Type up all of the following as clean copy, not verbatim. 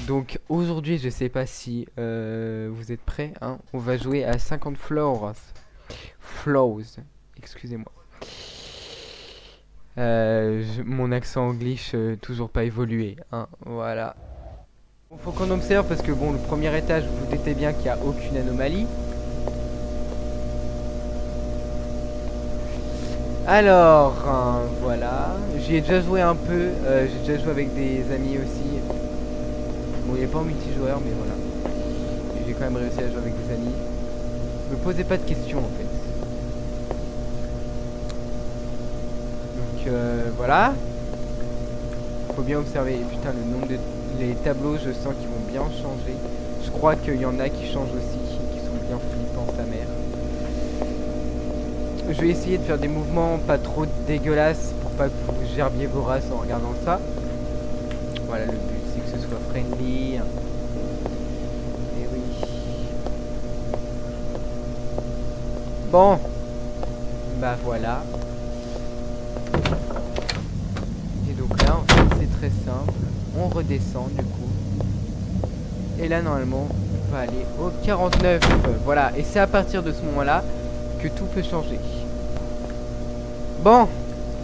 Donc aujourd'hui, je sais pas si vous êtes prêts, hein. On va jouer à 50 floors. Flows, excusez-moi. Mon accent anglais toujours pas évolué, hein. Voilà. Bon, faut qu'on observe parce que bon, le premier étage, vous vous doutez bien qu'il n'y a aucune anomalie. Alors, voilà. J'y ai déjà joué un peu. J'ai déjà joué avec des amis aussi. Bon, il n'y a pas en multijoueur, mais voilà. J'ai quand même réussi à jouer avec des amis. Me posez pas de questions en fait. Donc voilà. Faut bien observer. Et putain, le nombre de les tableaux, je sens qu'ils vont bien changer. Je crois qu'il y en a qui changent aussi, qui sont bien flippants, sa mère. Je vais essayer de faire des mouvements pas trop dégueulasses pour pas que vous gerbiez vos races en regardant ça. Voilà, le but c'est que ce soit friendly. Et oui. Bon. Bah voilà. Et donc là, en fait, c'est très simple. On redescend du coup. Et là, normalement, on va aller au 49. Voilà. Et c'est à partir de ce moment-là que tout peut changer. Bon.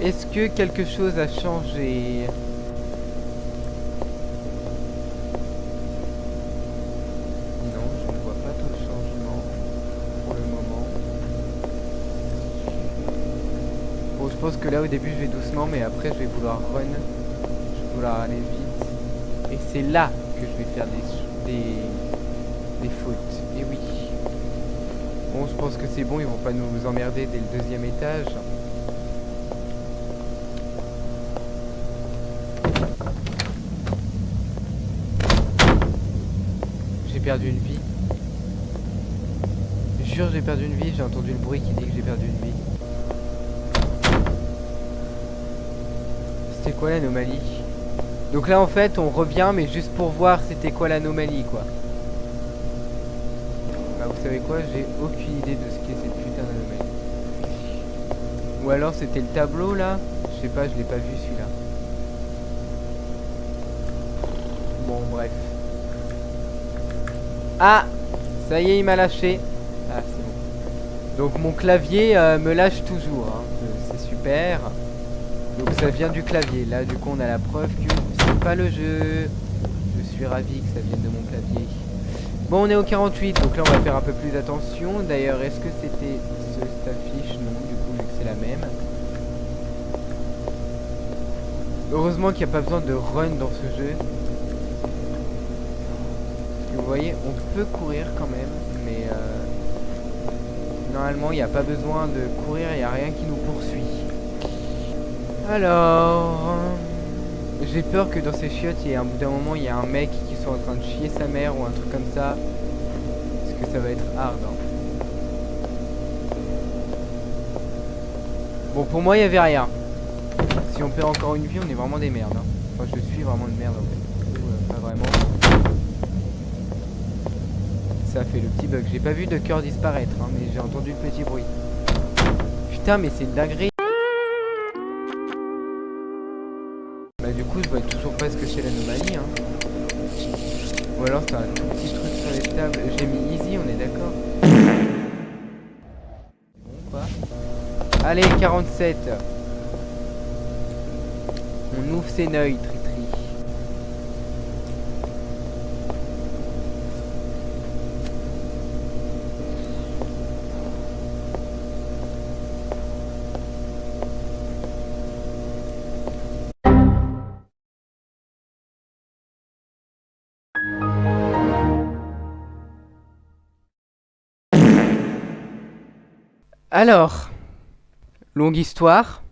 Est-ce que quelque chose a changé ? Non, je ne vois pas tout le changement pour le moment. Bon, je pense que là, au début, je vais doucement, mais après, je vais vouloir run. Je vais vouloir aller vite. Et c'est là que je vais faire des fautes. Et oui. Bon, je pense que c'est bon, ils vont pas nous emmerder dès le deuxième étage. J'ai perdu une vie. Je jure, j'ai perdu une vie. J'ai entendu le bruit qui dit que j'ai perdu une vie. C'était quoi l'anomalie? Donc là, en fait, on revient, mais juste pour voir c'était quoi l'anomalie, quoi. Bah, vous savez quoi? J'ai aucune idée de ce qu'est cette putain d'anomalie. Ou alors c'était le tableau, là? Je sais pas, je l'ai pas vu, celui-là. Bon, bref. Ah! Ça y est, il m'a lâché. Ah, c'est bon. Donc mon clavier me lâche toujours, hein. C'est super. Donc ça vient du clavier. Là, du coup, on a la preuve que c'est pas le jeu. Je suis ravi que ça vienne de mon clavier. Bon, on est au 48, donc là, on va faire un peu plus attention. D'ailleurs, est-ce que c'était cette affiche? Non, du coup, vu que c'est la même. Heureusement qu'il n'y a pas besoin de run dans ce jeu. Vous voyez, on peut courir quand même, mais normalement il n'y a pas besoin de courir, il n'y a rien qui nous poursuit. Alors, j'ai peur que dans ces chiottes, il y ait un bout d'un moment, il y a un mec qui soit en train de chier sa mère ou un truc comme ça. Parce que ça va être hard. Hein. Bon, pour moi, il n'y avait rien. Si on perd encore une vie, on est vraiment des merdes. Hein. Enfin, je suis vraiment une merde en fait. Pas vraiment. Ça a fait le petit bug. J'ai pas vu de cœur disparaître, hein, mais j'ai entendu le petit bruit. Putain, mais c'est une dinguerie. Bah du coup, je vois toujours pas ce que c'est l'anomalie. Hein. Ou alors c'est un tout petit truc sur les tables. J'ai mis easy, on est d'accord. Bon quoi. Allez, 47. On ouvre ses neuils, tri-tri. Alors, longue histoire.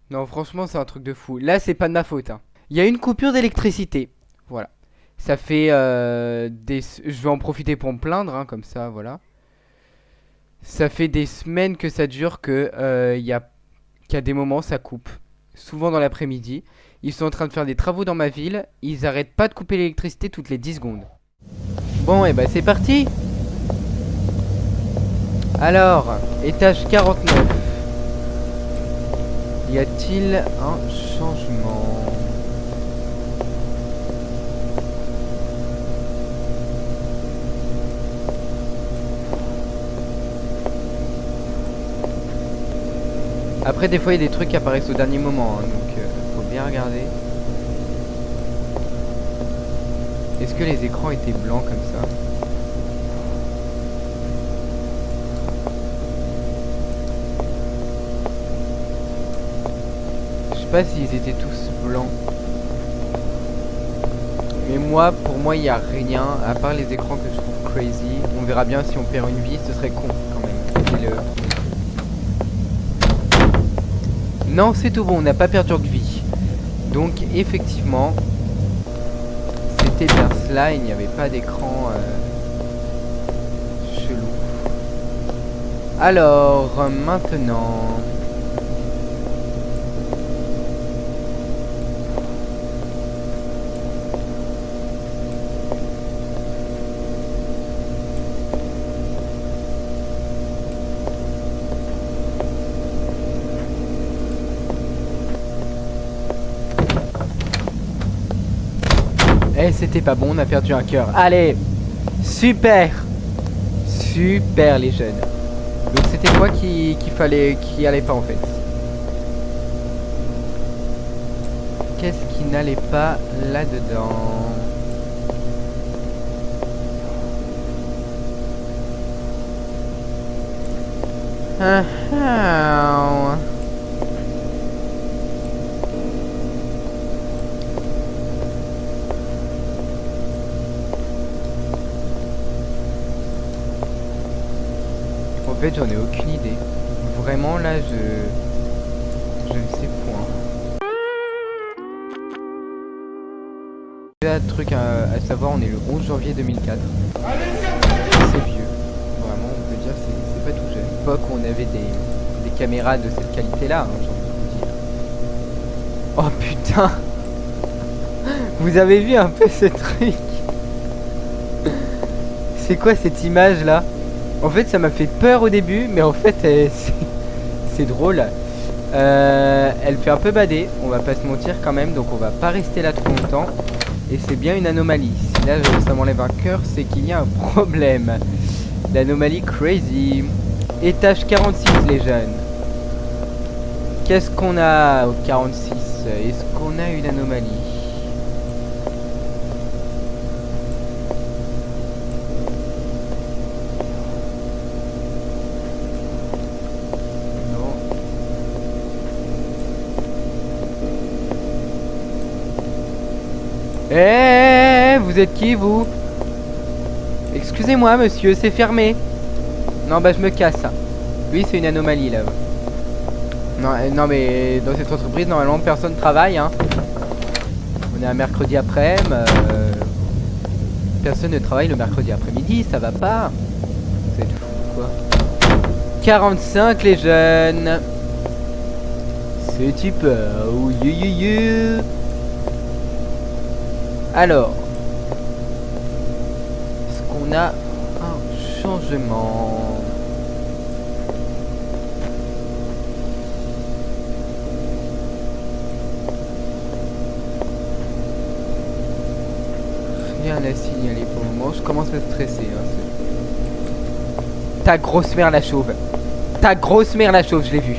Non, franchement, c'est un truc de fou. Là, c'est pas de ma faute. Hein. Il y a une coupure d'électricité. Voilà. Ça fait Je vais en profiter pour me plaindre, hein, comme ça, voilà. Ça fait des semaines que ça dure qu'à des moments, ça coupe. Souvent dans l'après-midi. Ils sont en train de faire des travaux dans ma ville. Ils arrêtent pas de couper l'électricité toutes les 10 secondes. Bon, et bah c'est parti. Alors, étage 49. Y a-t-il un changement? Après, des fois, il y a des trucs qui apparaissent au dernier moment, hein, donc faut bien regarder. Est-ce que les écrans étaient blancs comme ça? Je sais pas s'ils étaient tous blancs. Mais moi, pour moi, il n'y a rien, à part les écrans que je trouve crazy. On verra bien si on perd une vie, ce serait con quand même. Non, c'est tout bon, on n'a pas perdu de vie. Donc, effectivement, c'était bien cela, il n'y avait pas d'écran chelou. Alors, maintenant... Eh, c'était pas bon, on a perdu un cœur. Allez, super, super les jeunes. Donc c'était quoi qui allait pas en fait? Qu'est-ce qui n'allait pas là-dedans? Ah, ah. En fait, j'en ai aucune idée. Vraiment, là, je ne sais point. Un truc à savoir, on est le 11 janvier 2004. C'est vieux. Vraiment, on peut dire c'est pas tout jeune. À l'époque, on avait des caméras de cette qualité-là, hein, j'ai envie de vous dire. Oh putain. Vous avez vu un peu ce truc? C'est quoi cette image-là? En fait, ça m'a fait peur au début, mais en fait, c'est drôle. Elle fait un peu bader, on va pas se mentir quand même, donc on va pas rester là trop longtemps. Et c'est bien une anomalie. Si là, ça m'enlève un cœur, c'est qu'il y a un problème. L'anomalie crazy. Étage 46, les jeunes. Qu'est-ce qu'on a au 46? Est-ce qu'on a une anomalie? Eh, vous êtes qui, vous? Excusez-moi, monsieur, c'est fermé. Non, bah, je me casse. Oui, c'est une anomalie, là. Non, non, mais dans cette entreprise, normalement, personne travaille, hein. On est un mercredi après-midi. Personne ne travaille le mercredi après-midi, ça va pas. Vous êtes fous, quoi. 45, les jeunes. C'est super. Oh, Alors, est-ce qu'on a un changement? Rien à signaler pour le moment, je commence à stresser. Hein, ta grosse mère la chauve. Ta grosse mère la chauve, je l'ai vu.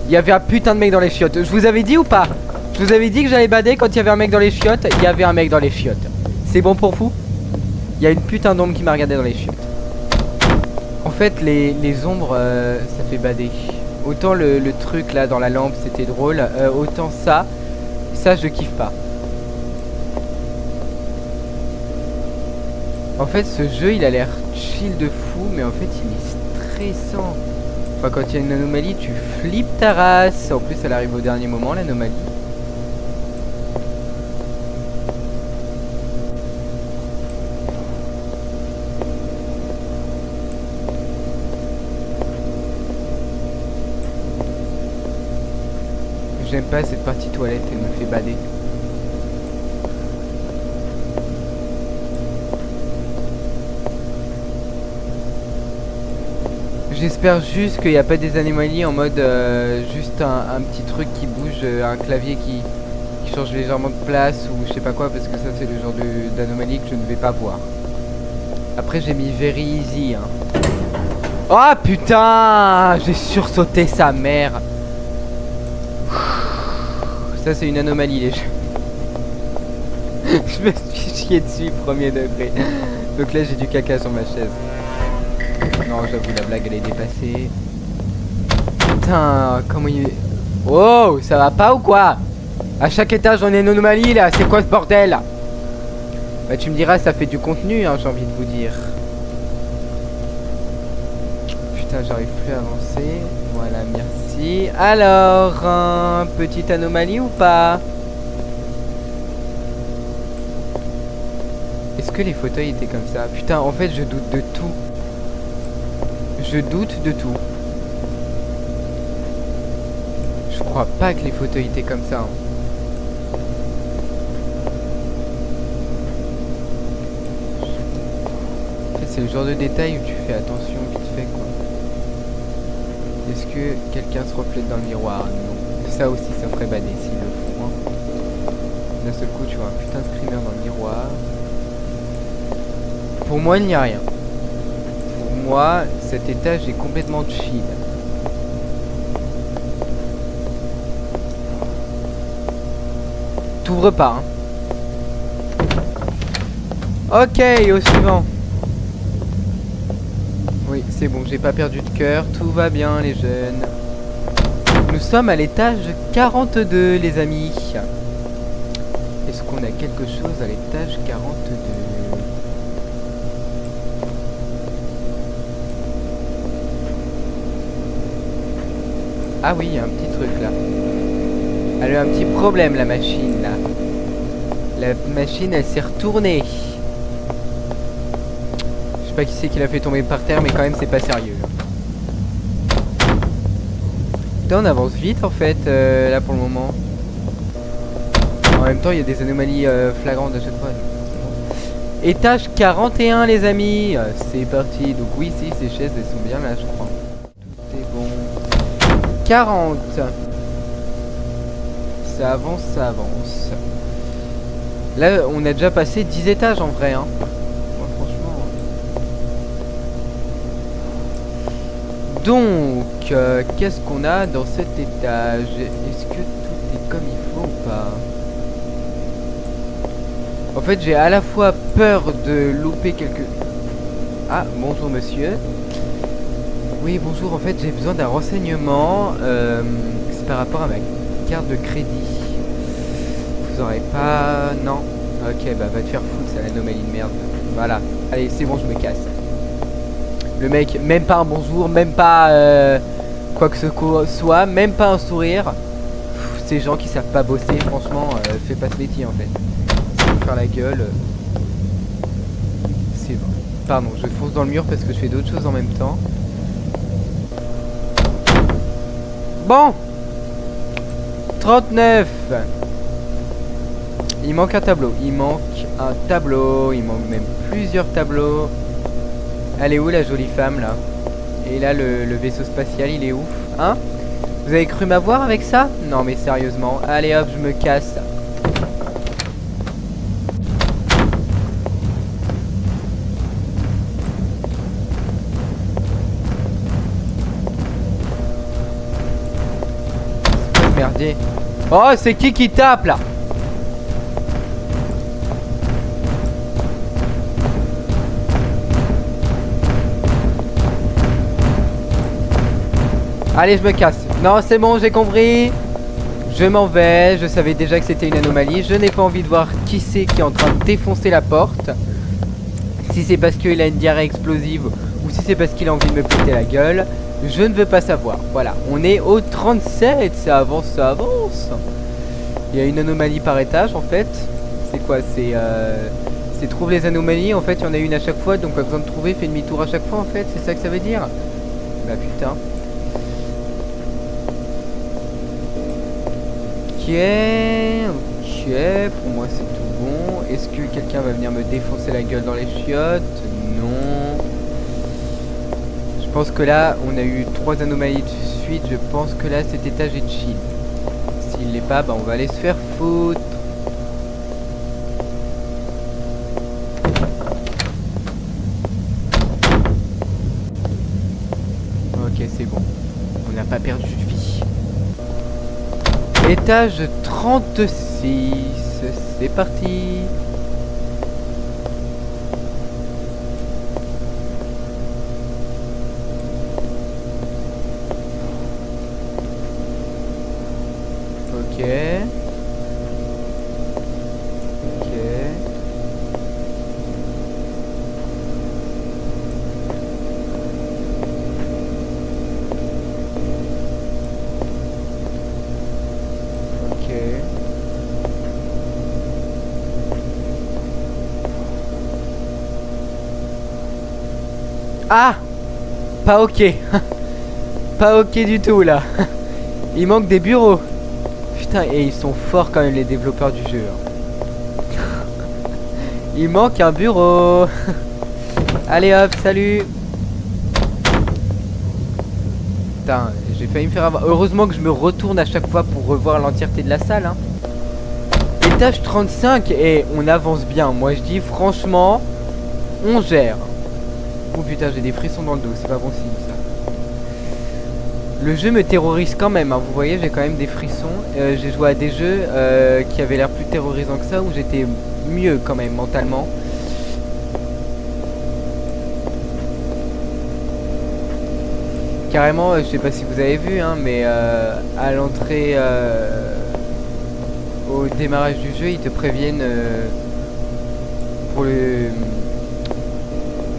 Il y avait un putain de mec dans les chiottes. Je vous avais dit ou pas? Je vous avais dit que j'allais bader quand il y avait un mec dans les chiottes. Il y avait un mec dans les chiottes. C'est bon pour vous? Il y a une putain d'ombre qui m'a regardé dans les chiottes. En fait, les ombres, ça fait bader. Autant le truc là dans la lampe, c'était drôle. Autant ça je kiffe pas. En fait, ce jeu, il a l'air chill de fou, mais en fait, il est stressant. Enfin, quand il y a une anomalie, tu flippes ta race. En plus, elle arrive au dernier moment, l'anomalie. J'aime pas cette partie toilette, elle me fait bader. J'espère juste qu'il n'y a pas des anomalies en mode juste un petit truc qui bouge, un clavier qui change légèrement de place ou je sais pas quoi, parce que ça c'est le genre d'anomalie que je ne vais pas voir. Après j'ai mis very easy hein. Oh putain, j'ai sursauté sa mère. Ça c'est une anomalie les jeux. Je me suis chié dessus premier degré. Donc là j'ai du caca sur ma chaise. Non j'avoue la blague elle est dépassée. Putain comment il... Oh ça va pas ou quoi? À chaque étage on est une anomalie là, c'est quoi ce bordel? Bah tu me diras ça fait du contenu hein, j'ai envie de vous dire. Putain j'arrive plus à avancer. Voilà merci. Alors petite anomalie ou pas? Est-ce que les fauteuils étaient comme ça? Putain en fait je doute de tout. Je doute de tout. Je crois pas que les fauteuils étaient comme ça hein. C'est le genre de détail où tu fais attention vite fait quoi. Est-ce que quelqu'un se reflète dans le miroir? Non. Ça aussi ça ferait bader s'ils le font hein. D'un seul coup tu vois un putain de screamer dans le miroir. Pour moi il n'y a rien. Pour moi cet étage est complètement chill. T'ouvres pas hein. Ok au suivant. Oui, c'est bon, j'ai pas perdu de cœur, tout va bien les jeunes. Nous sommes à l'étage 42 les amis. Est-ce qu'on a quelque chose à l'étage 42? Ah oui, il y a un petit truc là. Elle a eu un petit problème la machine là. La machine elle s'est retournée. Je sais pas qui c'est qui l'a fait tomber par terre mais quand même c'est pas sérieux. Putain on avance vite en fait là pour le moment. En même temps il y a des anomalies flagrantes à chaque fois. Étage 41 les amis. C'est parti. Donc oui si ces chaises elles sont bien là je crois. Tout est bon. 40. Ça avance ça avance. Là on a déjà passé 10 étages en vrai hein. Donc, qu'est-ce qu'on a dans cet étage? Est-ce que tout est comme il faut ou pas? En fait, j'ai à la fois peur de louper quelque... Ah, bonjour monsieur. Oui, bonjour, en fait, j'ai besoin d'un renseignement. C'est par rapport à ma carte de crédit. Vous aurez pas... Non. Ok, bah va te faire foutre, c'est l'anomalie de merde. Voilà. Allez, c'est bon, je me casse. Le mec, même pas un bonjour, même pas quoi que ce soit, même pas un sourire. Pff, ces gens qui savent pas bosser, franchement, fais pas ce métier en fait. C'est faire la gueule. C'est bon. Pardon, je fonce dans le mur parce que je fais d'autres choses en même temps. Bon 39. Il manque un tableau. Il manque un tableau. Il manque même plusieurs tableaux. Elle est où la jolie femme là? Et là le vaisseau spatial il est où? Hein? Vous avez cru m'avoir avec ça? Non mais sérieusement. Allez hop je me casse. C'est pas ce merdier. Oh c'est qui tape là? Allez je me casse. Non c'est bon j'ai compris. Je m'en vais. Je savais déjà que c'était une anomalie. Je n'ai pas envie de voir qui c'est qui est en train de défoncer la porte. Si c'est parce qu'il a une diarrhée explosive ou si c'est parce qu'il a envie de me péter la gueule, je ne veux pas savoir. Voilà, on est au 37. Ça avance, ça avance. Il y a une anomalie par étage en fait. C'est quoi? C'est trouve les anomalies. En fait il y en a une à chaque fois. Donc pas besoin de trouver, fait demi-tour à chaque fois en fait. C'est ça que ça veut dire? Bah putain. Ok, pour moi c'est tout bon. Est-ce que quelqu'un va venir me défoncer la gueule dans les chiottes? Non. Je Je pense que là, on a eu 3 anomalies de suite. Je pense que là, cet étage est chill. S'il l'est pas, bah on va aller se faire foutre. Ok, c'est bon. On n'a pas perdu de vie. Étage 36. C'est parti. Ok. Ok. Ok. Ah! Pas ok. Pas ok du tout là. Il manque des bureaux. Putain, et ils sont forts quand même les développeurs du jeu. Il manque un bureau. Allez hop, salut. Putain, j'ai failli me faire avoir. Heureusement que je me retourne à chaque fois pour revoir l'entièreté de la salle. Hein. Étage 35 et on avance bien. Moi je dis franchement, on gère. Oh putain, j'ai des frissons dans le dos, c'est pas bon signe ça. Le jeu me terrorise quand même, hein. Vous voyez, j'ai quand même des frissons. J'ai joué à des jeux qui avaient l'air plus terrorisants que ça, où j'étais mieux quand même mentalement. Carrément, je sais pas si vous avez vu, hein, mais à l'entrée, au démarrage du jeu, ils te préviennent pour le...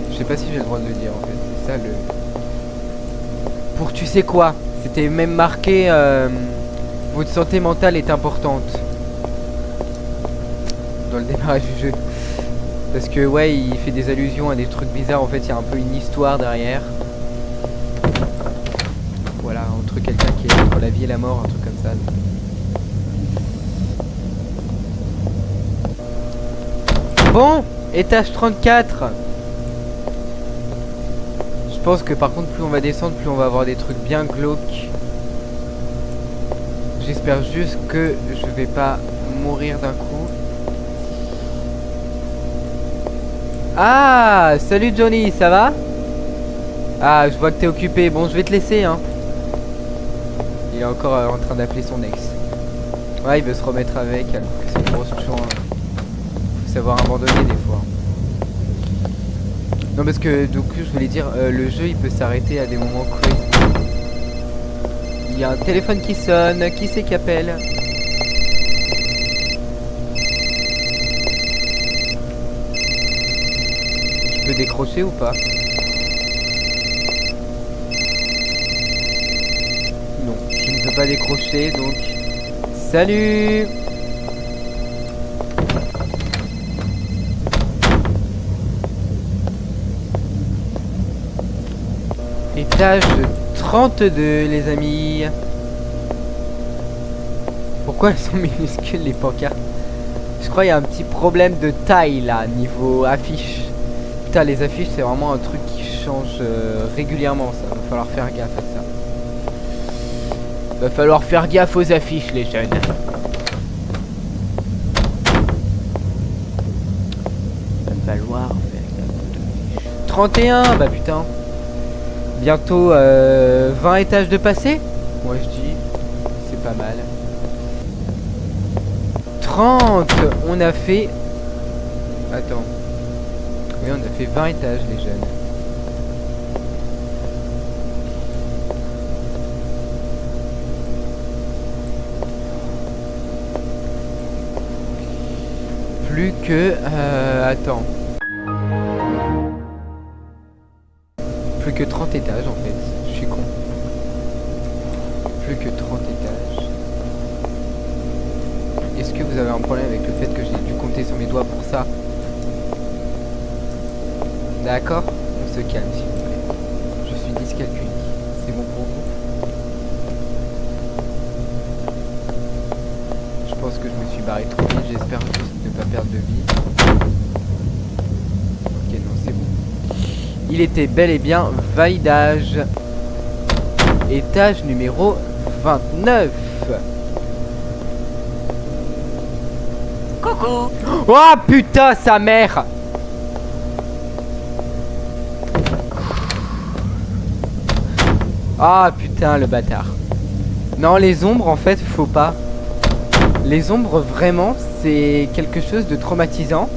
Je sais pas si j'ai le droit de le dire en fait, c'est ça le... Pour tu sais quoi, c'était même marqué votre santé mentale est importante dans le démarrage du jeu. Parce que ouais, il fait des allusions à des trucs bizarres, en fait il y a un peu une histoire derrière. Voilà, entre quelqu'un qui est entre la vie et la mort, un truc comme ça. Bon, étage 34. Je pense que par contre plus on va descendre, plus on va avoir des trucs bien glauques. J'espère juste que je vais pas mourir d'un coup. Ah, salut Johnny, ça va? Ah, je vois que t'es occupé. Bon, je vais te laisser, hein. Il est encore en train d'appeler son ex. Ouais, il veut se remettre avec. Alors que c'est une grosse chance. Faut savoir abandonner des fois. Non, parce que du coup, je voulais dire, le jeu il peut s'arrêter à des moments crazy. Il y a un téléphone qui sonne. Qui c'est qui appelle? Tu peux décrocher ou pas? Non, je ne peux pas décrocher donc. Salut! Étage 32 les amis. Pourquoi elles sont minuscules les pancartes? Je crois qu'il y a un petit problème de taille là niveau affiche. Putain, les affiches c'est vraiment un truc qui change régulièrement, ça va falloir faire gaffe à ça. Va falloir faire gaffe aux affiches les jeunes. Va falloir faire gaffe aux affiches. 31, bah putain. Bientôt 20 étages de passé. Moi je dis, c'est pas mal. 30, on a fait... Attends. Oui, on a fait 20 étages les jeunes. Plus que... attends. Plus que 30 étages en fait. Je suis con. Plus que 30 étages. Est-ce que vous avez un problème avec le fait que j'ai dû compter sur mes doigts pour ça? D'accord? On se calme s'il vous plaît. Je suis dyscalculique. C'est bon pour vous? Je pense que je me suis barré trop vite. J'espère juste ne pas perdre de vie. Ok, non, c'est bon. Il était bel et bien validage. Étage numéro 29. Coucou. Oh putain, sa mère! Ah putain, le bâtard. Non, les ombres, en fait, faut pas. Les ombres, vraiment, c'est quelque chose de traumatisant.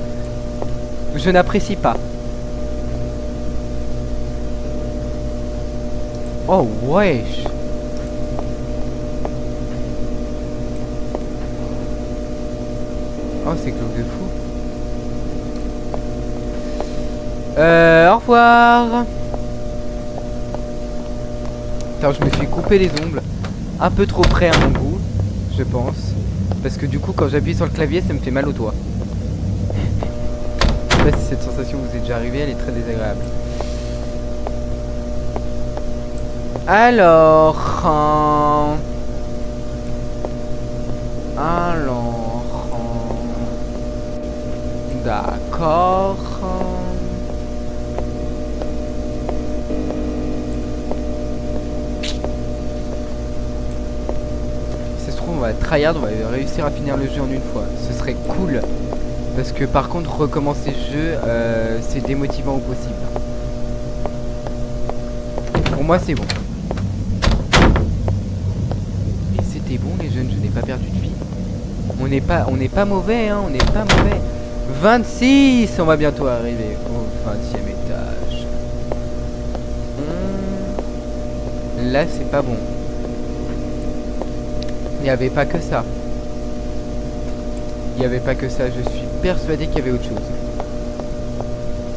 Je n'apprécie pas. Oh, wesh. Oh, c'est glauque de fou. Au revoir. Attends, je me suis coupé les ongles un peu trop près à mon goût, je pense. Parce que du coup, quand j'appuie sur le clavier, ça me fait mal au doigt. Je sais pas si cette sensation vous est déjà arrivée, elle est très désagréable. Alors... D'accord... Si ça se trouve, on va tryhard, on va réussir à finir le jeu en une fois. Ce serait cool. Parce que par contre, recommencer le jeu, c'est démotivant au possible. Pour moi, c'est bon. Mais c'était bon, les jeunes, je n'ai pas perdu de vie. On n'est pas mauvais, hein, on n'est pas mauvais. 26, on va bientôt arriver au 20e étage. Là, c'est pas bon. Il n'y avait pas que ça. Il n'y avait pas que ça, je suis persuadé qu'il y avait autre chose.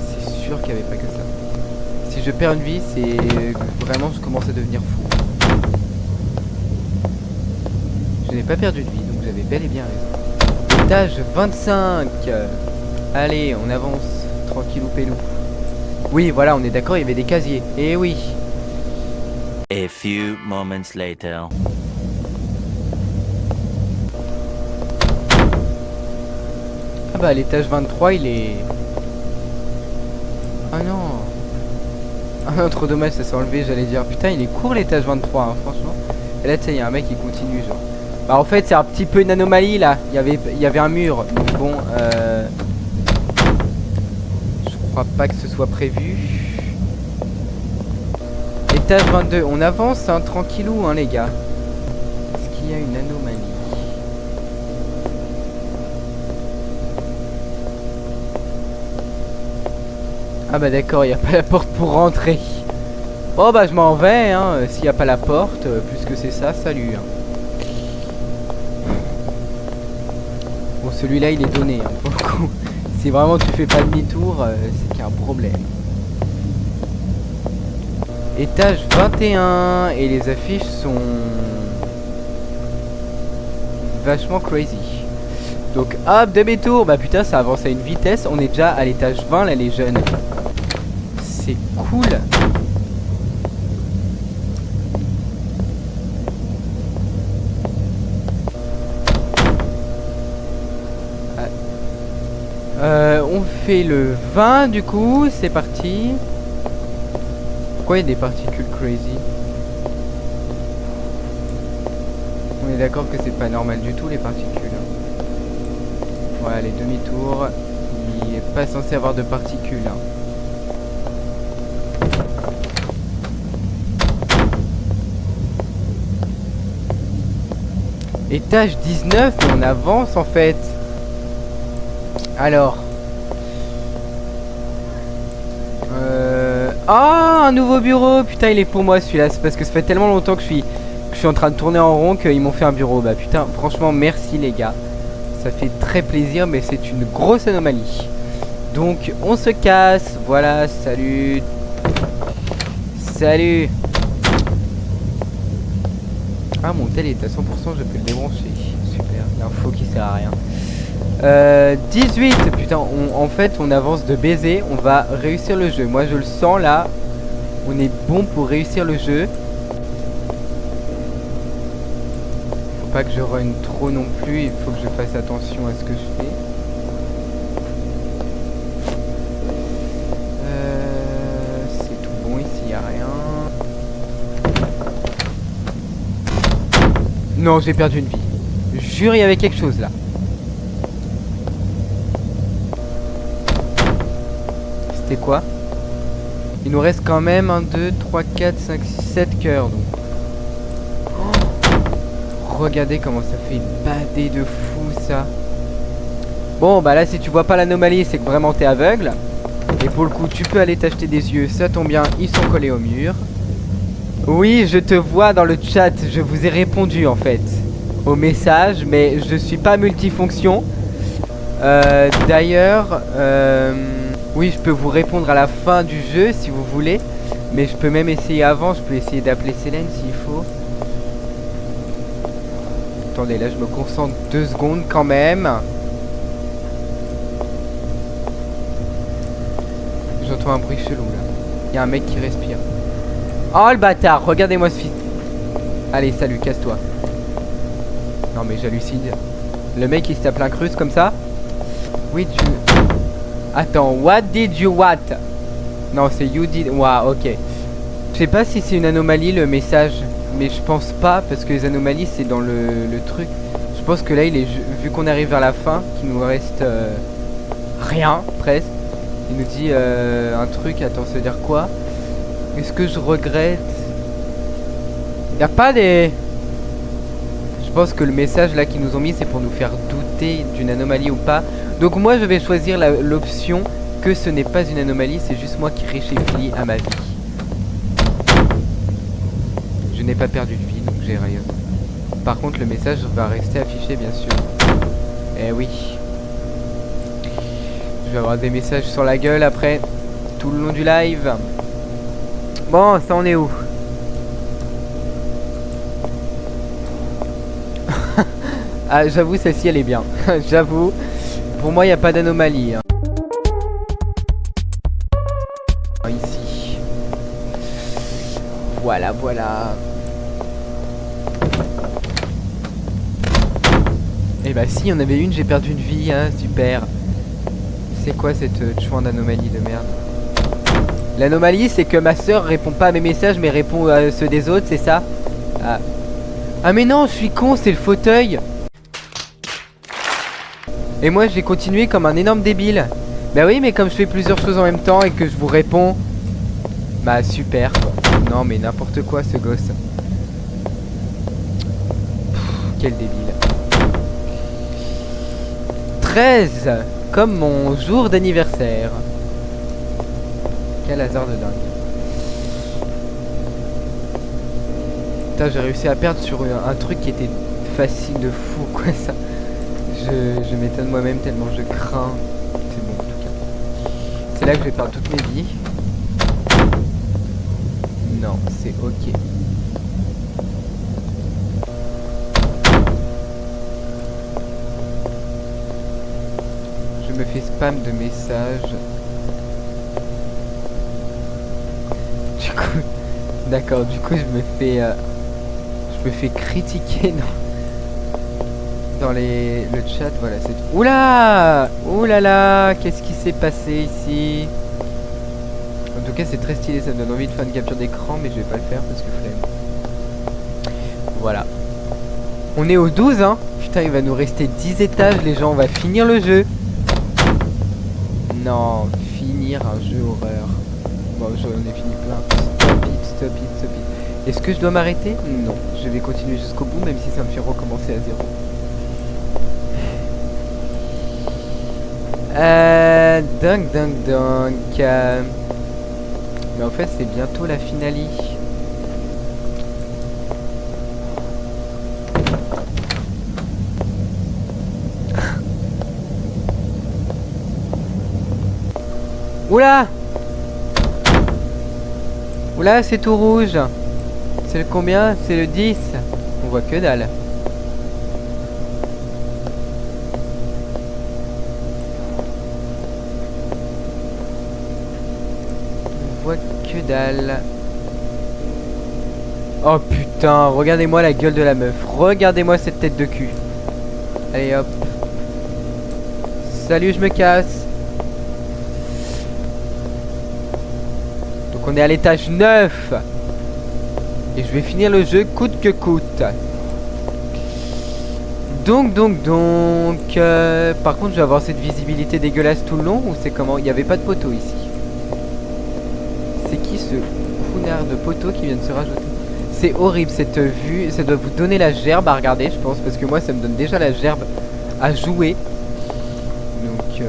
C'est sûr qu'il n'y avait pas que ça. Si je perds une vie, c'est vraiment je commence à devenir fou. Je n'ai pas perdu de vie, donc j'avais bel et bien raison. Étage 25. Allez, on avance. Tranquillou pélou. Oui, voilà, on est d'accord, il y avait des casiers. Eh oui. A few moments later. Ah bah l'étage 23 il est... Ah non. Ah non, trop dommage, ça s'est enlevé, j'allais dire. Putain, il est court l'étage 23, hein, franchement. Et là, tu sais, il y a un mec qui continue, genre. Bah en fait, c'est un petit peu une anomalie, là. Il y avait un mur. Donc bon, je crois pas que ce soit prévu. Étage 22, on avance, hein, tranquillou, hein, les gars. Est-ce qu'il y a une anomalie? Ah bah d'accord, il n'y a pas la porte pour rentrer. Oh bah je m'en vais, hein, s'il n'y a pas la porte, puisque c'est ça, salut. Hein. Bon, celui-là, il est donné, hein, pour le coup. Si vraiment tu fais pas demi-tour, c'est qu'il y a un problème. Étage 21, et les affiches sont... vachement crazy. Donc hop, demi-tour, bah putain, ça avance à une vitesse, on est déjà à l'étage 20, là, les jeunes. C'est cool. On fait le 20 du coup, c'est parti. Pourquoi il y a des particules crazy? On est d'accord que c'est pas normal du tout les particules. Voilà, les demi-tours, il est pas censé avoir de particules. Hein. Étage 19, on avance en fait. Alors. Ah, un nouveau bureau. Putain, il est pour moi celui-là. C'est parce que ça fait tellement longtemps que je suis en train de tourner en rond qu'ils m'ont fait un bureau. Bah putain, franchement, merci les gars. Ça fait très plaisir, mais c'est une grosse anomalie. Donc, on se casse. Voilà, salut. Salut. Ah, mon tel est à 100%, je peux le débrancher. Super, l'info qui sert à rien. 18, putain, en fait on avance de baiser, on va réussir le jeu. Moi je le sens là, on est bon pour réussir le jeu. Faut pas que je run trop non plus, il faut que je fasse attention à ce que je fais. Non, j'ai perdu une vie. Jure, il y avait quelque chose là. C'était quoi? Il nous reste quand même 1, 2, 3, 4, 5, 6, 7 cœurs. Donc. Oh, regardez comment ça fait une badée de fou ça. Bon, bah là, si tu vois pas l'anomalie, c'est que vraiment t'es aveugle. Et pour le coup, tu peux aller t'acheter des yeux. Ça tombe bien, ils sont collés au mur. Oui, je te vois dans le chat. Je vous ai répondu en fait au message, mais je suis pas multifonction. D'ailleurs, oui, je peux vous répondre à la fin du jeu si vous voulez. Mais je peux même essayer avant. Je peux essayer d'appeler Célène s'il faut. Attendez, là, je me concentre 2 secondes quand même. J'entends un bruit chelou là. Il y a un mec qui respire. Oh le bâtard, regardez-moi ce fils. Allez, salut, casse-toi. Non mais j'hallucine. Le mec il se tape l'incruste comme ça. Oui, tu... Attends, what did you what? Non, c'est you did... Waouh, ok. Je sais pas si c'est une anomalie le message. Mais je pense pas, parce que les anomalies c'est dans le truc. Je pense que là il est... Vu qu'on arrive vers la fin, qu'il nous reste... rien, presque. Il nous dit un truc, attends, ça veut dire quoi? Est-ce que je regrette? Y'a pas des... Je pense que le message là qu'ils nous ont mis c'est pour nous faire douter d'une anomalie ou pas. Donc moi je vais choisir l'option que ce n'est pas une anomalie, c'est juste moi qui réfléchis à ma vie. Je n'ai pas perdu de vie donc j'ai rien. Par contre le message va rester affiché bien sûr. Eh oui. Je vais avoir des messages sur la gueule après, tout le long du live. Bon, ça en est où? Ah, j'avoue, celle-ci, elle est bien. J'avoue. Pour moi, il n'y a pas d'anomalie. Hein. Ici. Voilà, voilà. Eh bah si, il y en avait une, j'ai perdu une vie, hein, super. C'est quoi cette chouin d'anomalie de merde? L'anomalie, c'est que ma soeur répond pas à mes messages, mais répond à ceux des autres, c'est ça? Ah. Ah mais non, je suis con, c'est le fauteuil. Et moi, j'ai continué comme un énorme débile. Bah oui, mais comme je fais plusieurs choses en même temps et que je vous réponds... Bah super, quoi. Non mais n'importe quoi, ce gosse. Pff, quel débile. 13, comme mon jour d'anniversaire. Quel hasard de dingue. Putain, j'ai réussi à perdre sur un truc qui était facile de fou, quoi, ça. Je m'étonne moi-même tellement je crains. C'est bon, en tout cas. C'est là que je vais perdre toutes mes vies. Non, c'est ok. Je me fais spam de messages. Du coup, d'accord, du coup je me fais critiquer dans le chat, voilà, c'est tout. Oula! Oulala! Qu'est-ce qui s'est passé ici? En tout cas, c'est très stylé, ça me donne envie de faire une capture d'écran, mais je vais pas le faire parce que flemme. Voilà. On est au 12, hein? Putain, il va nous rester 10 étages, les gens, on va finir le jeu. Non, finir un jeu horreur. Bon, j'en ai fini plein. Stop it, stop it, stop it. Est-ce que je dois m'arrêter? Non, je vais continuer jusqu'au bout, même si ça me fait recommencer à 0. Donc. Mais en fait, c'est bientôt la finale. Oula! Oula, c'est tout rouge. C'est le combien? C'est le 10. On voit que dalle. Que dalle. Oh putain, regardez-moi la gueule de la meuf. Regardez-moi cette tête de cul. Allez hop. Salut, je me casse. Donc on est à l'étage 9. Et je vais finir le jeu coûte que coûte. Par contre, je vais avoir cette visibilité dégueulasse tout le long ou c'est comment? Il n'y avait pas de poteau ici. C'est qui ce founard de poteau qui vient de se rajouter? C'est horrible cette vue. Ça doit vous donner la gerbe à regarder, je pense, parce que moi, ça me donne déjà la gerbe à jouer. Donc,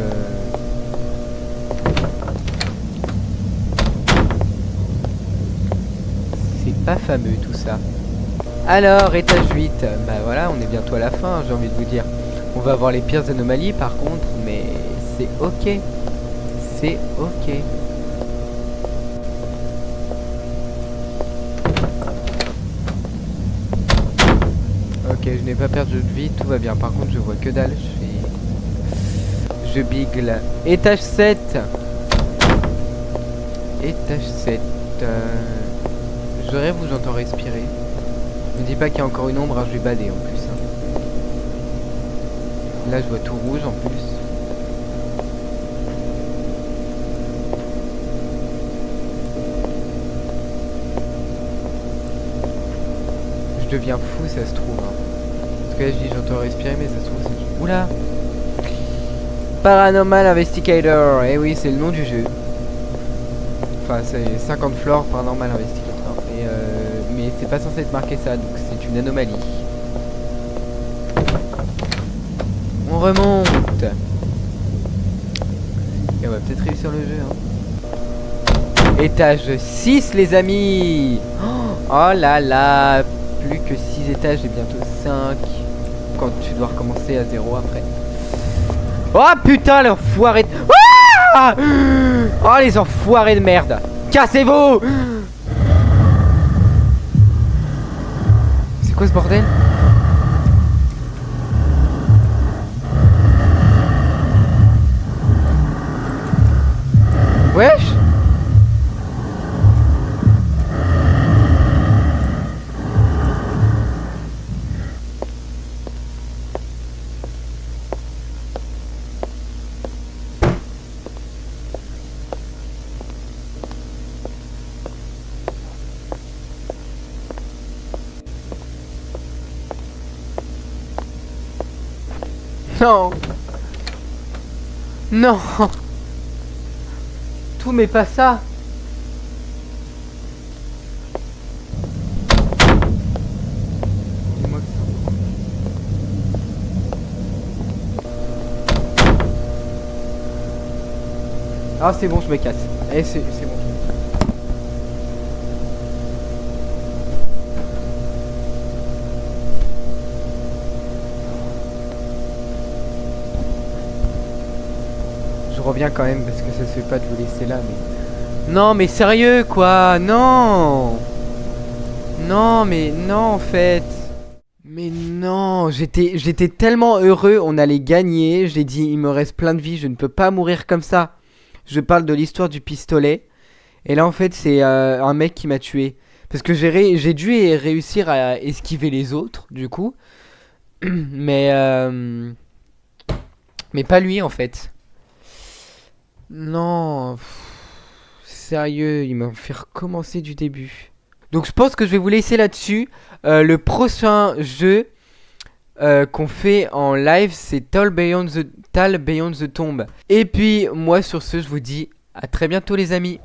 c'est pas fameux tout ça. Alors, étage 8. Bah voilà, on est bientôt à la fin, j'ai envie de vous dire. On va avoir les pires anomalies par contre, mais c'est ok. C'est ok. Ok, je n'ai pas perdu de vie, tout va bien. Par contre, je vois que dalle. Je bigle. Étage 7. Étage 7. Je rêve où j'entends respirer. Ne dis pas qu'il y a encore une ombre, hein, je vais bader en plus. Hein. Là, je vois tout rouge en plus. Je deviens fou, ça se trouve. Hein. Parce que là, je dis j'entends respirer, mais ça se trouve, c'est... Oula! Paranormal Investigator. Eh oui, c'est le nom du jeu. Enfin, c'est 50 floors Paranormal Investigator. Mais c'est pas censé être marqué ça, donc c'est une anomalie. On remonte. Et on va peut-être réussir le jeu. Hein. Étage 6, les amis. Oh là là. Plus que 6 étages et bientôt 5. Quand tu dois recommencer à 0 après. Oh putain, l'enfoiré de... Ah oh les enfoirés de merde. Cassez-vous. C'est quoi ce bordel? Wesh. Non. Non. Tout mais pas ça. Dis-moi que ça. Ah c'est bon, je me casse. Allez, c'est bon. Je reviens quand même parce que ça se fait pas de vous laisser là, mais... Non mais sérieux quoi, non. Non mais non en fait. Mais non, j'étais tellement heureux, on allait gagner. J'ai dit il me reste plein de vie, je ne peux pas mourir comme ça. Je parle de l'histoire du pistolet. Et là en fait c'est un mec qui m'a tué. Parce que j'ai dû réussir à esquiver les autres du coup. Mais pas lui en fait. Non, sérieux, il m'a fait recommencer du début. Donc je pense que je vais vous laisser là-dessus. Le prochain jeu qu'on fait en live, c'est Tall Beyond the Tomb. Et puis moi sur ce, je vous dis à très bientôt les amis.